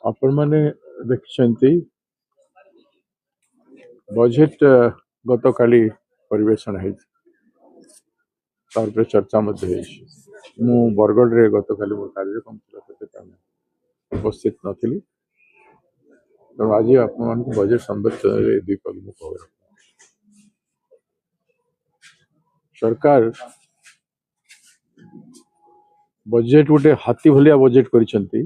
आपण मैंने देखिछन्ति बजेट गतकाली परिवेशन है तार पे चर्चा मध्य मु बरगढ़ रे गतकाली मो कार्यक्रम उपस्थित नथिली तेणु आज आपण बजेट संबंध दुई पद मु कह सरकार बजेट गोटे हाथी भलिया बजेट करिसंती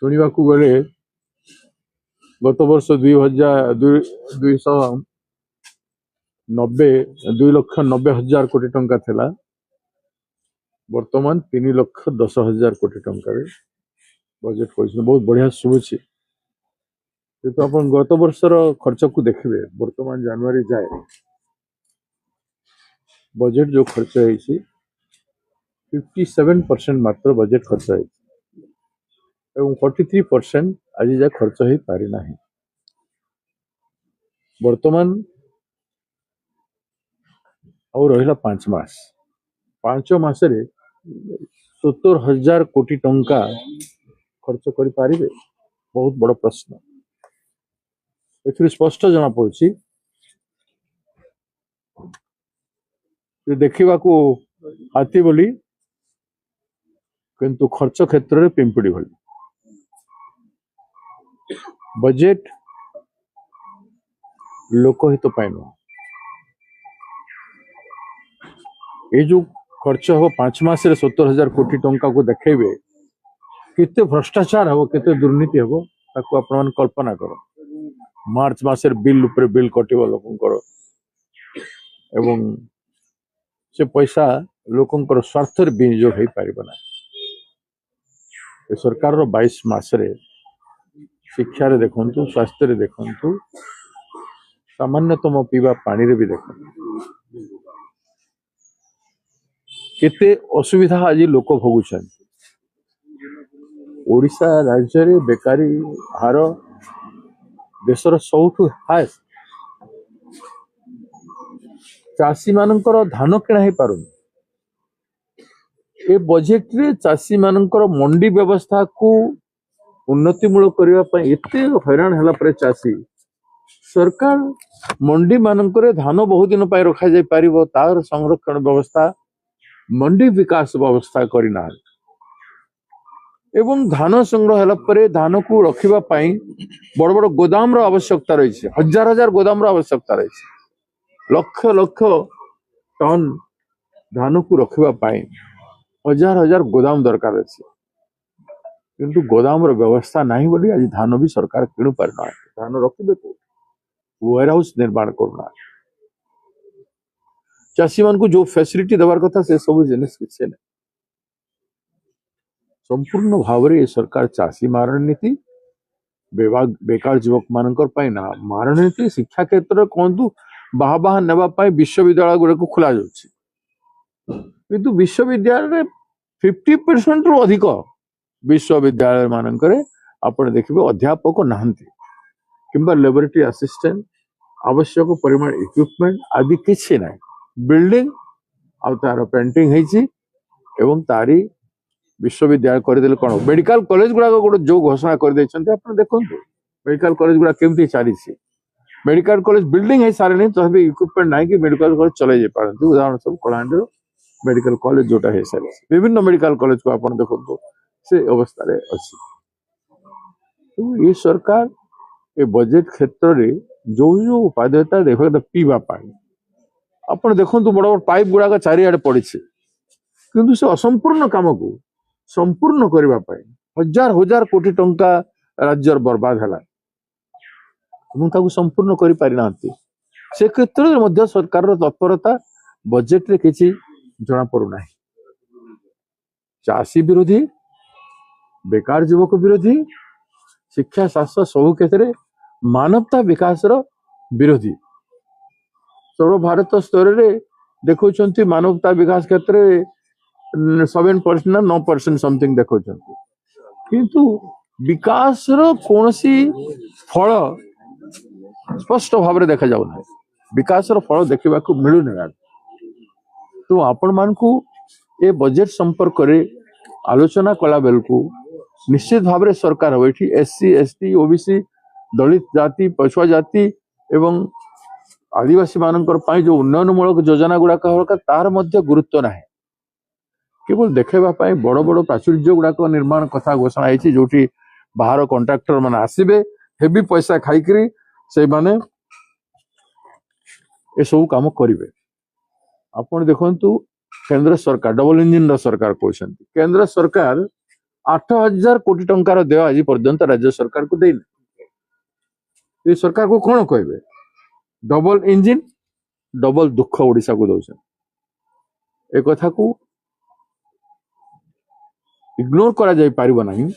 शुणा गले गत वर्ष 2,90,000 कोटी टंका थिला वर्तमान 3,10,000 कोटी टंका बजेट कर बहुत बढ़िया शुभुची किंतु आप गत वर्षर खर्च को देखिए वर्तमान जनवरी जाए बजेट जो खर्च है 57% मात्र बजेट खर्च है 43% आज जाए खर्च हो पारि नाही वर्तमान और रहा 5 मास 5 मासरे 70,000 कोटी टंका खर्च कर पारिबे बहुत बड़ प्रश्न ए स्पष्ट जना पड़ी देखा हाथी बोली किंतु खर्च क्षेत्र में पिंपड़ी भली बजेट लोकहित नुह ये जो खर्च हम 5 मास 70,000 कोटी टंका को देखेबे केते भ्रष्टाचार हम केते दुर्नीति हम ताको आपण कल्पना कर मार्च मासर बिल ऊपर बिल कटिव लोकंकर एवं से पैसा लोकंकर स्वार्थ विनियोग हो पारिबना सरकार 22 मासरे शिक्षा रे देखंतु स्वास्थ्य रे देखंतु सामान्यतम पीवा पानी रे भी देखंतु केते असुविधा आज लोक भोगुछन ओडिशा राज्य रे बेकारी हार देशर सबुठु हाईएस्ट चाषी मानकर धान किणा ही पारुन ए बजेट रे चाषी मानकर मंडी व्यवस्था को उन्नतिमूलक करने एत हैरान है पर चाषी सरकार मंडी मानकर धान बहुत दिन पर रखा जाय पारिबो तार संरक्षण व्यवस्था मंडी विकास व्यवस्था करना एवं धान संग्रह है पर धान को रखिबा पई बड़ बड़ गोदाम रो आवश्यकता रही हजार हजार गोदाम रो आवश्यकता रही लक्ष लक्ष टन धान को रखिबा पई हजार हजार गोदाम दरकार अछि किंतु गोदाम व्यवस्था नहीं बोली आज धान भी सरकार किणु पारना धान रखिबे को वेयर हाउस निर्माण करना चाषी मान को जो फैसिलिटी देवार कथा से सब जिनिस किछे नै संपूर्ण भाव में सरकार चाषी मारण नीति बेकार युवक मानकर पाई ना मारण नीति शिक्षा क्षेत्र कहतु बाहा बाहा नेबा पाई विश्वविद्यालय गुड़े को खोला जाउछि किंतु विश्वविद्यालय 50% रु अधिक विश्वविद्यालय मानकर आपण देखिबे अध्यापक नाहंती किंबा लैबोरेटरी असिस्टेंट आवश्यक परिमाण इक्विपमेंट आदि किछि नै बिल्डिंग आ तार पेंटिंग हेछि एवं तारी विश्वविद्यालय करदेले कौन मेडिकल कॉलेज गुड़ा गोटे जो घोषणा कर देखो मेडिकल कॉलेज गुड़ा केमती चली मेडिकल कॉलेज बिल्डिंग है सारे नहीं तो इक्विपमेंट ना कि मेडिकल कॉलेज चलाई पारती उदाहरण सब कलाहांडी मेडिकल कॉलेज जोटा है सारी विभिन्न मेडिकल कॉलेज को आप देखो से अवस्था अच्छी तो ये सरकार ये बजेट क्षेत्र में जो जो उपादेयता देखा पीवा पानी आप देखो बड़ बड़ पाइप गुड़ाक चारिआडे पड़ी किंतु से असंपूर्ण काम को संपूर्ण करबा पाई हजार हजार कोटी टंका राज्यर बर्बाद है संपूर्ण कर पारि नांती से क्षेत्र में मध्य सरकार तत्परता बजेट रे किछि जना पड़ू नाही चाषी विरोधी बेकार युवक विरोधी शिक्षा शास्त्र सब क्षेत्र मानवता विकास विरोधी सर्व भारत स्तर में देखुं मानवता विकास क्षेत्र 7% ना 9% समथिंग देखो किंतु विकास कौन फल स्पष्ट भाव में देखा जाऊ ना विकास फल देखा मिलूना तो आपण मान को ए बजेट संपर्क में आलोचना कला बेलू निश्चित भाव में सरकार हो ये एससी एसटी ओबीसी दलित जाति पछुआ जाति एवं आदिवासी मानकर पाई जो उन्नयनमूलक योजना गुड़ाक तार मध्य गुरुत्व ना केवल देखा बड़ बड़ प्राचुर्य गुड़ाक निर्माण कथा घोषणा होती जो बाहर कंट्राक्टर मैंने आसबे हेवी पैसा खाई से माने ये सब काम करेंगे। आपण देखु केंद्र सरकार डबल इंजिन सरकार कहते केंद्र सरकार 8,000 कोटी टंकार देय आज पर्यंत राज्य सरकार को देना ये सरकार को कौन कहे डबल इंजिन डबल दुख ओडिशा को दौर एक कथा को इग्नोर करा जाई पारिबो नहीं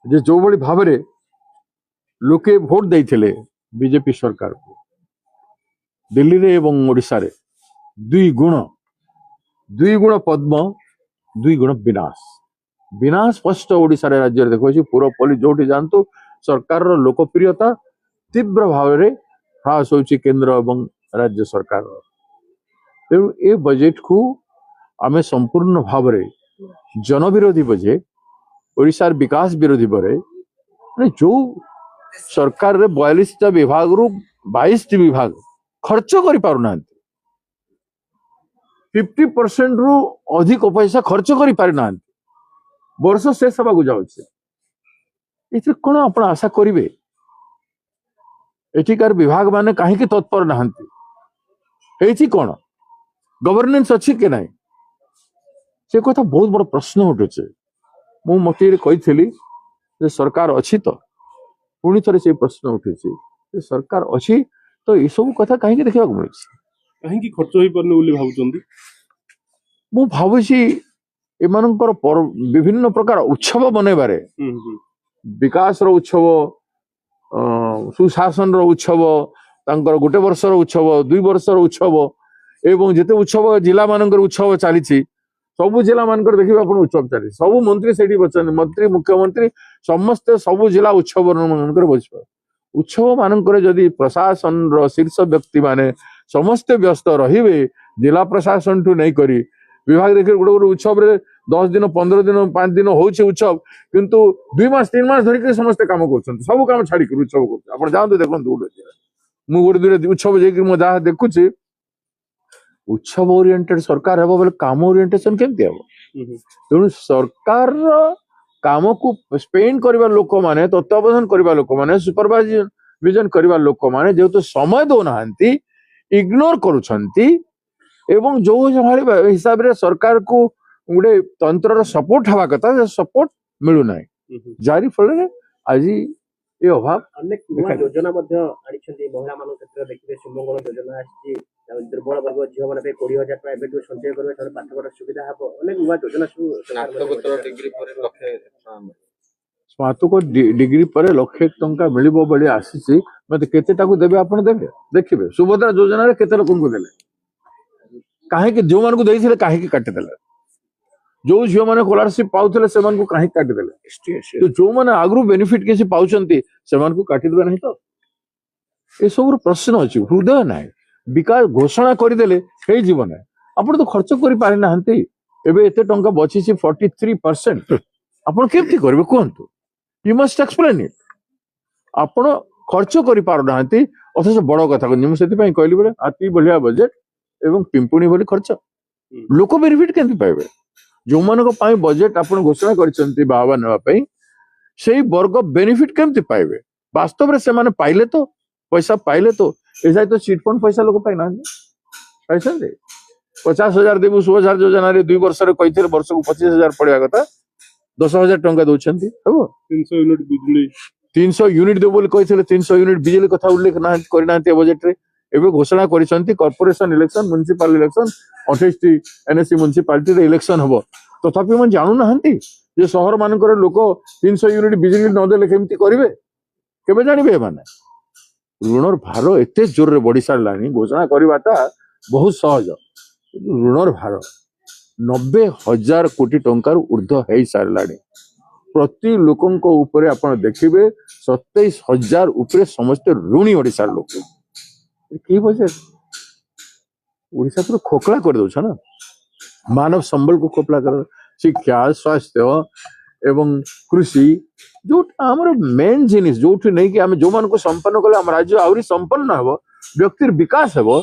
जे जो बड़ी भाव में लोके भोट देते बीजेपी सरकार को दिल्ली रे एवं ओडिशा रे दुई गुण पद्म दुई गुण विनाश विनाश स्पष्ट ओडिशा रे राज्य देखो पूरा पुलिस जोटी जानतु सरकार रो लोकप्रियता तीव्र भाव में ह्रास होची केंद्र एवं राज्य सरकार तेणु ए बजेट को आम संपूर्ण भाव में जन विरोधी बजेट ओडिशार विकास विरोधी बरे जो सरकार रे 42टा विभाग रु 22टी विभाग खर्च करि पारुना 50% रु अधिक पैसा खर्च करि पारिना वर्ष शेष हवा को जाउछे इथे कोन आपण आशा करिवे एठिकार विभाग माने काहे कि तत्पर नहंती हेछि कोन गवर्नेंस अछि के नाही से कथा बहुत बड़ प्रश्न उठुचे मु मते कही सरकार अच्छी तो पुणी थे से प्रश्न उठे सरकार अच्छी तो ये सब कथा कहीं देखा मिले कहीं खर्च हो पारे भावुं मु भावुची एमानकर विभिन्न प्रकार उत्सव बनैबारे विकास रो उत्सव सुशासन रो उत्सव तांकर गोटे वर्ष रो उत्सव 2 वर्ष रो उत्सव एवं जेते उत्सव जिला मानकर उत्सव चली सबु जिला मानकर देखिए आप उत्सव चली सबु मंत्री से मंत्री मुख्यमंत्री समस्ते सबु जिला उत्सव मानकर बस उत्सव मानकर जदि प्रशासन रो शीर्ष व्यक्ति माने समस्ते व्यस्त रहिबे जिला प्रशासन ठू नहीं करी विभाग देखिए गोटे गोटे उत्सव रे 10 दिन 15 दिन 5 दिन होउछि उत्सव किंतु 2 मास 3 मास धरिक समस्ते काम करछन सब काम छाड़ी कर उत्सव कर आपण जानते देखंतु मु गोटे दुरे उत्सव जे कि मो जा देखुछि उत्सव ओरिएंटेड सरकार हे बोले काम ओरिएंटेशन केमती हे तेणु सरकार काम को स्पेंड करबा लोक माने तत्वावधान करबा लोक माने सुपरवाइजन करबा लोक माने जेहेतु समय दो नाहंती इग्नोर करूछंती एवं जो हिसाब रे सरकार को गोटे तंत्र सपोर्ट हवा कथा सपोर्ट मिलू नाही जारी फल आज ये अभाव अनेक योजना महिला मान क्षेत्र देखिए सुमंगल योजना आसी दुर्बल वर्ग झील मैंने 20,000 टका संचय करेंगे पाठपढ़ा सुविधा हम अनेक नुआ योजना स्नातक डिग्री पर लक्षे टंका मिलिबो बड़ी आसी मत केतेटा को देबे आपण देबे देखिबे सुभद्रा योजना रे केते लोकन को देले काहे कि जो मान को देइथिले काहे कि काटि देले जो झियो माने स्कॉलरशिप पाउथले से मान को काहे काटि देले तो जो माने आगरु बेनिफिट केसी पाउचंती से मान को काटि देबे नहीं तो ए सब प्रश्न अछि हृदय नाही विकास घोषणा करदेले हे जीवन आपण तो खर्च करि पारि नाहंती एबे एते टंका बची 43% आपण केमती करबे कोहंतु यू मस्ट एक्सप्लेन इट आपण खर्च करि पार नाहंती अथच बड़ कथा को सेति पई कहली बले अति बढ़िया बजेट एवं पिंपुणी बोली खर्च लोक बेनिफिट केमती पाइबे जो मानको पाई बजेट आपण घोषणा करचंती बाबा नेवा पई सेही वर्ग बेनिफिट केमती पाइबे वास्तव रे से माने पाइले तो पैसा पाइले तो ऐसा तो चिट फंड पैसा लोक पाई ना पैसा दे 50,000 देबु 16,000 योजना रे 2 वर्ष रे कहिथिले वर्ष को 25,000 पड़िया कथा 10,000 टंका दउछंती हबो 300 यूनिट बिजली 300 यूनिट देबो बोली कहिथिले 300 यूनिट बिजली कथा उल्लेख ना करनांती बजेट रे एबे घोषणा करिसंती corporation election municipal election 28 NSC municipality रे इलेक्शन हबो तथापि मन जानू नाहंती जे शहर मानकर लोक 300 यूनिट बिजली न देले केमती करिवे केबे जानिबे माने ऋणर भार एते जोर रे बढ़ी सारलानी घोषणा करवाटा बहुत सहज ऋणर भार 90,000 कोटी टंकार ऊर्ध्व है सारलानी प्रति लोकंक ऊपर आपण देखिबे 27,000 ऊपर समस्त ऋणी ओडिसा लोक की बजेट ओडिसा तो खोखला कर दउछ ना मानव संबल को खोपला कर शिक्षा स्वास्थ्य एवं कृषि जो आमर मेन जिनिस जो नहीं कि आम जो मान को संपन्न कले आम राज्य आहरी संपन्न हम व्यक्तिर विकास हम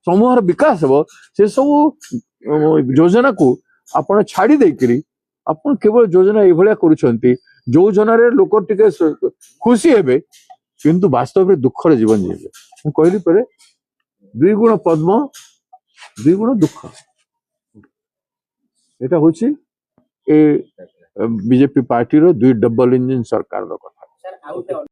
समूहर विकास हम से सब योजना को आपण छाड़ी देकरी आपण केवल योजना एभलिया करूछंती जो योजनारे लोक टिके खुशी हेबे किंतु वास्तव में दुखर जीवन जीवे मु कहली परे द्विगुण पद्म द्विगुण दुख एटा होची ए बीजेपी पार्टी रो दुई डबल इंजन सरकार रो कथा।